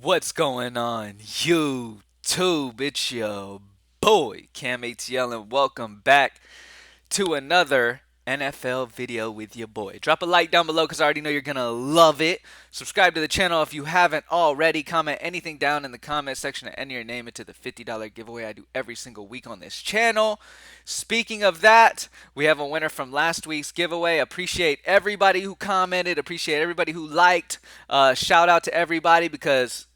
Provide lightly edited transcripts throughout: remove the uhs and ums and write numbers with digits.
What's going on, YouTube? It's your boy, CamATL, and welcome back to another NFL video with your boy. Drop a like down below because I already know you're going to love it. Subscribe to the channel if you haven't already. Comment anything down in the comment section and enter your name into the $50 giveaway I do every single week on this channel. Speaking of that, we have a winner from last week's giveaway. Appreciate everybody who commented. Appreciate everybody who liked. Shout out to everybody because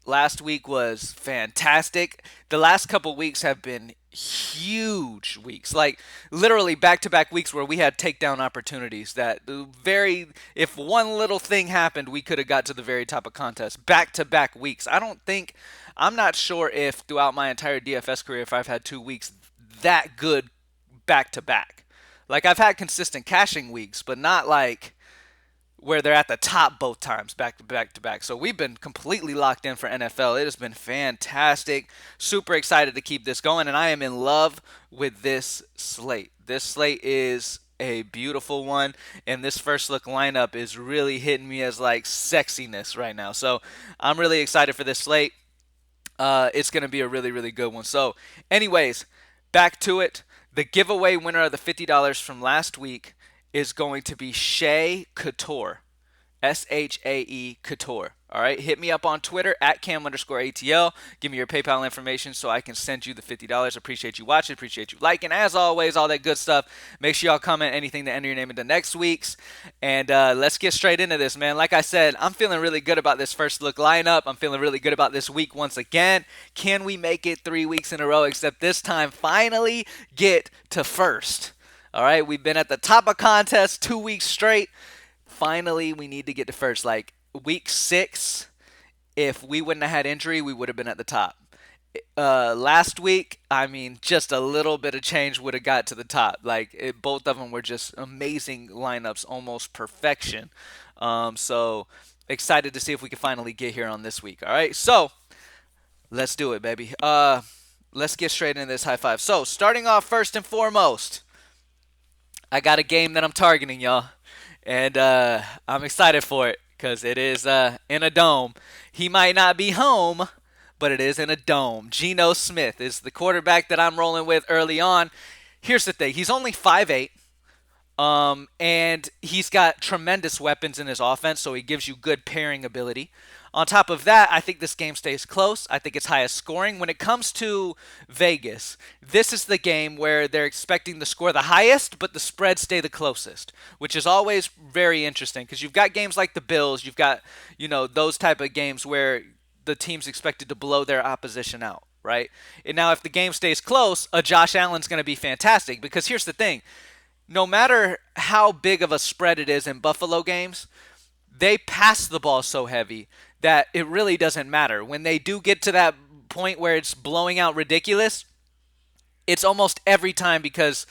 last week was fantastic. The last couple weeks have been huge weeks, like literally back-to-back weeks where we had takedown opportunities that if one little thing happened, we could have got to the very top of contest. Back-to-back weeks. I'm not sure if throughout my entire DFS career if I've had 2 weeks that good back-to-back. Like I've had consistent cashing weeks, but not like where they're at the top both times, back to back to back. So we've been completely locked in for NFL. It has been fantastic. Super excited to keep this going, and I am in love with this slate. This slate is a beautiful one, and this first look lineup is really hitting me as like sexiness right now. So I'm really excited for this slate. It's going to be a really, really good one. So, anyways, back to it. The giveaway winner of the $50 from last week is going to be Shea Couture. SHAE Couture. All right, hit me up on Twitter at cam_ATL. Give me your PayPal information so I can send you the $50. Appreciate you watching, appreciate you liking. As always, all that good stuff. Make sure y'all comment anything to enter your name into next week's. And let's get straight into this, man. Like I said, I'm feeling really good about this first look lineup. I'm feeling really good about this week once again. Can we make it 3 weeks in a row? Except this time, finally get to first. All right, we've been at the top of contests 2 weeks straight. Finally, we need to get to first. Like week 6, if we wouldn't have had injury, we would have been at the top. Last week, just a little bit of change would have got to the top. Both of them were just amazing lineups, almost perfection. So excited to see if we can finally get here on this week. All right, so let's do it, baby. Let's get straight into this high five. So starting off first and foremost, I got a game that I'm targeting, y'all. And I'm excited for it because it is in a dome. He might not be home, but it is in a dome. Geno Smith is the quarterback that I'm rolling with early on. Here's the thing. He's only 5'8", and he's got tremendous weapons in his offense, so he gives you good pairing ability. On top of that, I think this game stays close. I think it's highest scoring. When it comes to Vegas, this is the game where they're expecting to score the highest, but the spread stay the closest, which is always very interesting because you've got games like the Bills, you've got, those type of games where the team's expected to blow their opposition out, right? And now if the game stays close, a Josh Allen's going to be fantastic because here's the thing. No matter how big of a spread it is in Buffalo games, they pass the ball so heavy that it really doesn't matter. When they do get to that point where it's blowing out ridiculous, it's almost every time because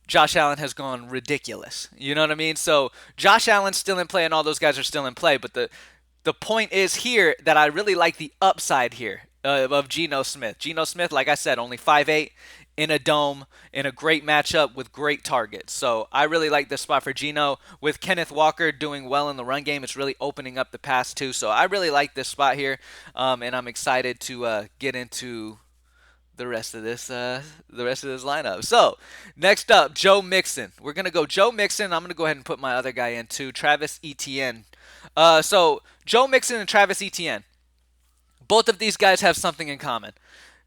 Josh Allen has gone ridiculous. You know what I mean? So Josh Allen's still in play and all those guys are still in play. But the point is here that I really like the upside here of Geno Smith. Geno Smith, like I said, only 5'8", in a dome, in a great matchup with great targets. So I really like this spot for Geno. With Kenneth Walker doing well in the run game, it's really opening up the pass too. So I really like this spot here, and I'm excited to get into the rest of this lineup. So next up, Joe Mixon. We're gonna go Joe Mixon. I'm gonna go ahead and put my other guy in too, Travis Etienne. So Joe Mixon and Travis Etienne. Both of these guys have something in common.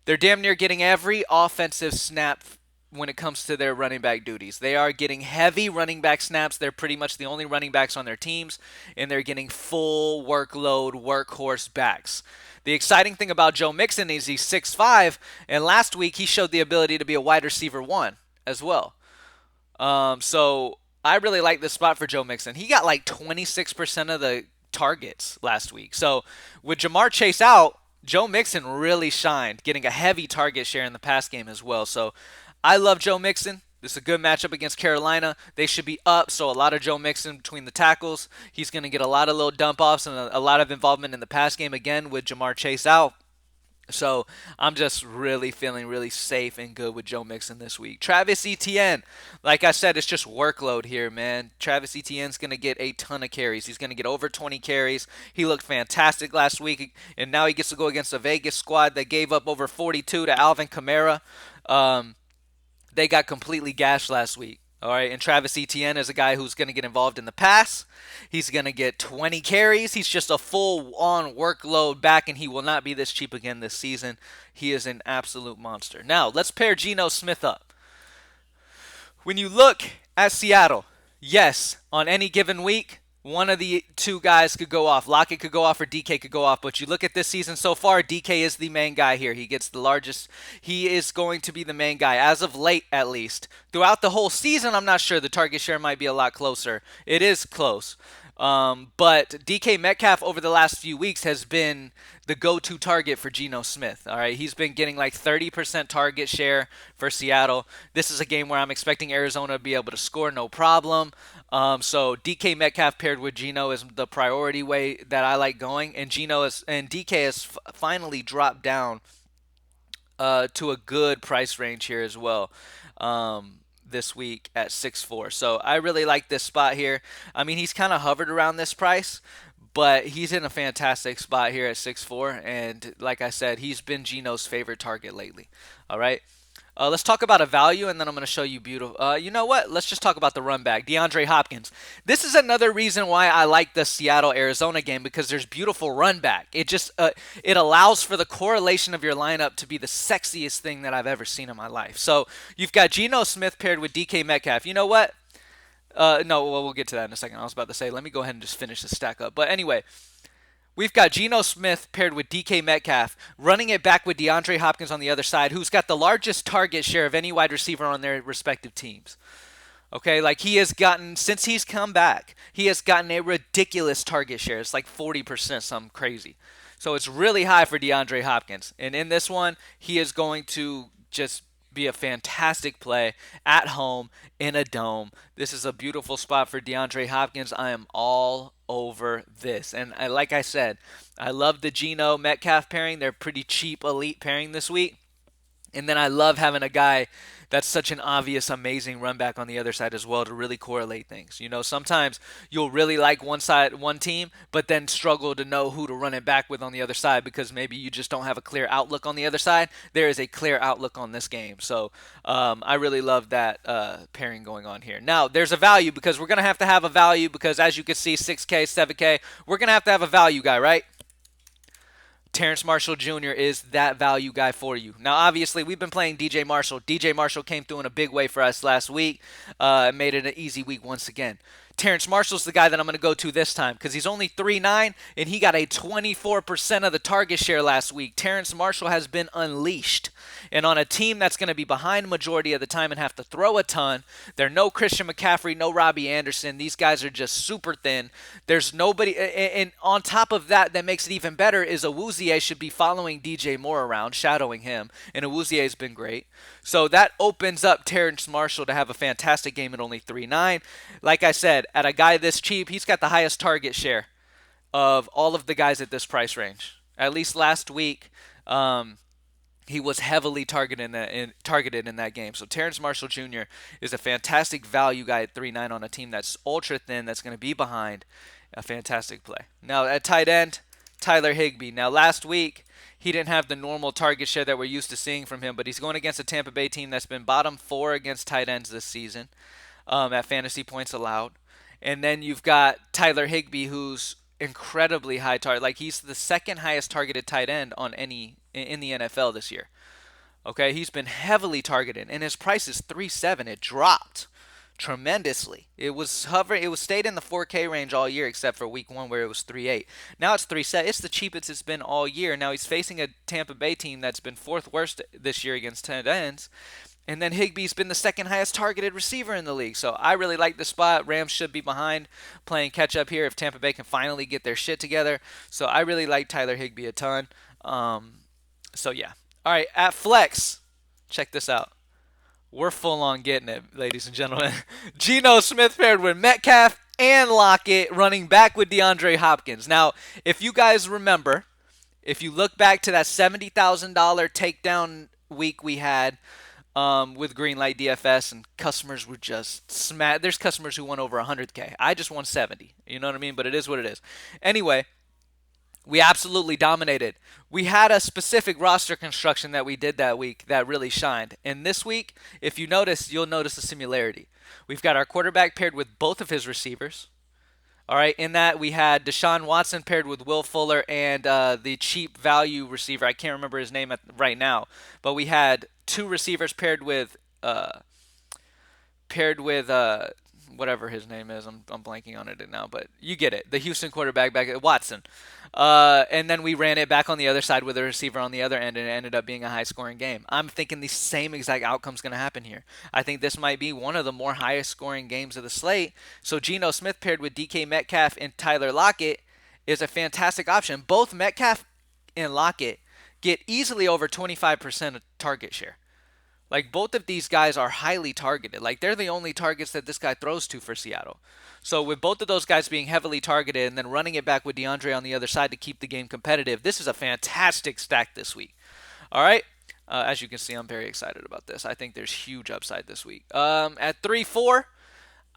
They're damn near getting every offensive snap when it comes to their running back duties. They are getting heavy running back snaps. They're pretty much the only running backs on their teams, and they're getting full workload workhorse backs. The exciting thing about Joe Mixon is he's 6'5", and last week he showed the ability to be a wide receiver 1 as well. So I really like this spot for Joe Mixon. He got like 26% of the targets last week. So with Jamar Chase out, Joe Mixon really shined, getting a heavy target share in the pass game as well. So I love Joe Mixon. This is a good matchup against Carolina. They should be up, so a lot of Joe Mixon between the tackles. He's going to get a lot of little dump offs and a lot of involvement in the pass game again with Jamar Chase out. So I'm just really feeling really safe and good with Joe Mixon this week. Travis Etienne, like I said, it's just workload here, man. Travis Etienne's going to get a ton of carries. He's going to get over 20 carries. He looked fantastic last week, and now he gets to go against a Vegas squad that gave up over 42 to Alvin Kamara. Um, they got completely gashed last week. All right, and Travis Etienne is a guy who's going to get involved in the pass. He's going to get 20 carries. He's just a full-on workload back, and he will not be this cheap again this season. He is an absolute monster. Now, let's pair Geno Smith up. When you look at Seattle, yes, on any given week, one of the two guys could go off. Lockett could go off or DK could go off. But you look at this season so far, DK is the main guy here. He gets the largest. He is going to be the main guy, as of late at least. Throughout the whole season, I'm not sure. The target share might be a lot closer. It is close. But DK Metcalf over the last few weeks has been the go-to target for Geno Smith. All right, he's been getting like 30% target share for Seattle. This is a game where I'm expecting Arizona to be able to score no problem. So DK Metcalf paired with Geno is the priority way that I like going, and DK has finally dropped down to a good price range here as well. This week at 6.4. So I really like this spot here. I mean, he's kind of hovered around this price, but he's in a fantastic spot here at 6.4. And like I said, he's been Geno's favorite target lately. All right. Let's talk about a value, and then I'm going to show you beautiful. You know what? Let's just talk about the run back, DeAndre Hopkins. This is another reason why I like the Seattle-Arizona game, because there's beautiful run back. It allows for the correlation of your lineup to be the sexiest thing that I've ever seen in my life. So you've got Geno Smith paired with DK Metcalf. You know what? No, well, we'll get to that in a second. I was about to say, let me go ahead and just finish the stack up. But anyway, we've got Geno Smith paired with DK Metcalf, running it back with DeAndre Hopkins on the other side, who's got the largest target share of any wide receiver on their respective teams. Okay, like he has gotten, since he's come back, he has gotten a ridiculous target share. It's like 40%, something crazy. So it's really high for DeAndre Hopkins. And in this one, he is going to just be a fantastic play at home in a dome. This is a beautiful spot for DeAndre Hopkins. I am all over this. And like I said, I love the Geno Metcalf pairing. They're pretty cheap elite pairing this week. And then I love having a guy that's such an obvious, amazing run back on the other side as well to really correlate things. You know, sometimes you'll really like one team, but then struggle to know who to run it back with on the other side because maybe you just don't have a clear outlook on the other side. There is a clear outlook on this game. So I really love that pairing going on here. Now, there's a value because we're going to have a value because as you can see, 6K, 7K, we're going to have a value guy, right? Terrence Marshall Jr. is that value guy for you. Now, obviously, we've been playing DJ Marshall. DJ Marshall came through in a big way for us last week and made it an easy week once again. Terrence Marshall's the guy that I'm going to go to this time because he's only 3.9 and he got a 24% of the target share last week. Terrence Marshall has been unleashed. And on a team that's going to be behind majority of the time and have to throw a ton, they're no Christian McCaffrey, no Robbie Anderson. These guys are just super thin. There's nobody. And on top of that makes it even better is Awuzie should be following DJ Moore around, shadowing him. And Awuzie has been great. So that opens up Terrence Marshall to have a fantastic game at only 3.9. Like I said, at a guy this cheap, he's got the highest target share of all of the guys at this price range. At least last week, he was heavily targeted in that game. So Terrence Marshall Jr. is a fantastic value guy at 3.9 on a team that's ultra thin, that's going to be behind. A fantastic play. Now at tight end, Tyler Higbee. Now last week, he didn't have the normal target share that we're used to seeing from him, but he's going against a Tampa Bay team that's been bottom 4 against tight ends this season at fantasy points allowed. And then you've got Tyler Higbee, who's incredibly high target. Like he's the second highest targeted tight end on any in the NFL this year. Okay, he's been heavily targeted, and his price is 3.7. It dropped tremendously. It was hovering. It was stayed in the 4K range all year, except for week 1 where it was 3.8. Now it's 3.7. It's the cheapest it's been all year. Now he's facing a Tampa Bay team that's been 4th worst this year against tight ends. And then Higbee's been the second highest targeted receiver in the league. So I really like the spot. Rams should be behind playing catch up here if Tampa Bay can finally get their shit together. So I really like Tyler Higbee a ton. So yeah. All right, at flex, check this out. We're full on getting it, ladies and gentlemen. Geno Smith paired with Metcalf and Lockett running back with DeAndre Hopkins. Now, if you guys remember, If you look back to that $70,000 takedown week we had with Greenlight DFS, and customers were just smack. There's customers who won over 100K. I just won 70. You know what I mean? But it is what it is. Anyway, we absolutely dominated. We had a specific roster construction that we did that week that really shined. And this week, if you notice, you'll notice a similarity. We've got our quarterback paired with both of his receivers. All right, in that we had Deshaun Watson paired with Will Fuller and the cheap value receiver. I can't remember his name right now, but we had two receivers paired with whatever his name is. I'm blanking on it now, but you get it. The Houston quarterback back at Watson. And then we ran it back on the other side with a receiver on the other end, and it ended up being a high-scoring game. I'm thinking the same exact outcome is going to happen here. I think this might be one of the more highest-scoring games of the slate. So Geno Smith paired with DK Metcalf and Tyler Lockett is a fantastic option. Both Metcalf and Lockett get easily over 25% of target share. Like, both of these guys are highly targeted. Like, they're the only targets that this guy throws to for Seattle. So with both of those guys being heavily targeted and then running it back with DeAndre on the other side to keep the game competitive, this is a fantastic stack this week. All right. As you can see, I'm very excited about this. I think there's huge upside this week. At 3-4,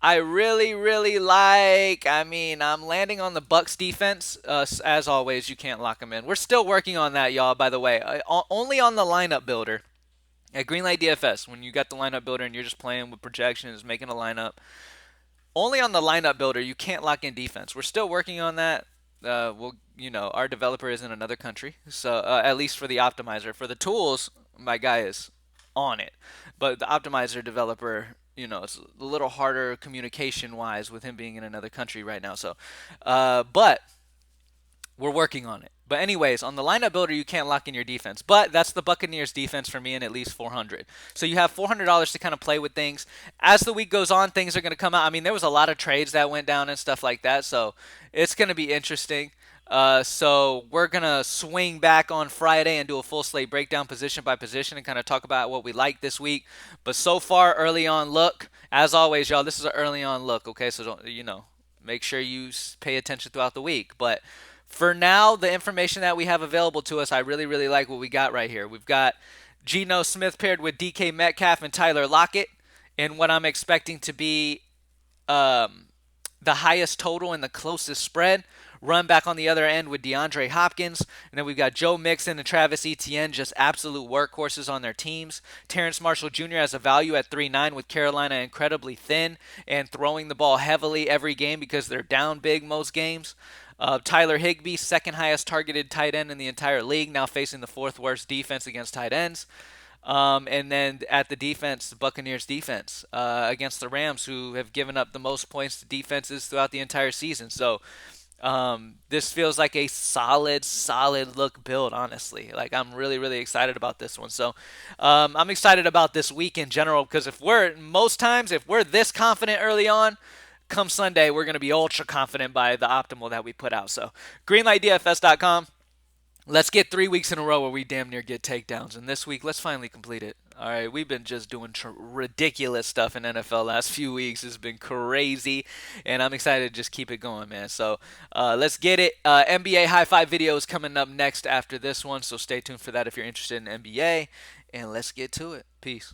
I really, really like. I'm landing on the Bucks defense. As always, you can't lock them in. We're still working on that, y'all. By the way, only on the lineup builder. At Greenlight DFS, when you got the lineup builder and you're just playing with projections, making a lineup, only on the lineup builder you can't lock in defense. We're still working on that. Our developer is in another country, so at least for the optimizer. For the tools, my guy is on it, but the optimizer developer, it's a little harder communication-wise with him being in another country right now. So, but we're working on it. But anyways, on the lineup builder, you can't lock in your defense. But that's the Buccaneers defense for me in at least 400. So you have $400 to kind of play with things. As the week goes on, things are going to come out. I mean, there was a lot of trades that went down and stuff like that. So it's going to be interesting. So we're going to swing back on Friday and do a full slate breakdown position by position and kind of talk about what we like this week. But so far, early on look, as always, y'all, this is an early on look, okay? So, make sure you pay attention throughout the week. But for now, the information that we have available to us, I really, really like what we got right here. We've got Geno Smith paired with DK Metcalf and Tyler Lockett in what I'm expecting to be the highest total and the closest spread. Run back on the other end with DeAndre Hopkins. And then we've got Joe Mixon and Travis Etienne, just absolute workhorses on their teams. Terrence Marshall Jr. has a value at 3.9 with Carolina incredibly thin and throwing the ball heavily every game because they're down big most games. Tyler Higbee, second highest targeted tight end in the entire league, now facing the fourth worst defense against tight ends. And then at the defense, the Buccaneers defense against the Rams, who have given up the most points to defenses throughout the entire season. So this feels like a solid look build, honestly. Like, I'm really, really excited about this one. So I'm excited about this week in general because if we're this confident early on, come Sunday, we're going to be ultra confident by the optimal that we put out. So, greenlightdfs.com. Let's get 3 weeks in a row where we damn near get takedowns. And this week, let's finally complete it. All right, we've been just doing ridiculous stuff in NFL last few weeks. It's been crazy, and I'm excited to just keep it going, man. So let's get it. NBA High Five video is coming up next after this one, so stay tuned for that if you're interested in NBA. And let's get to it. Peace.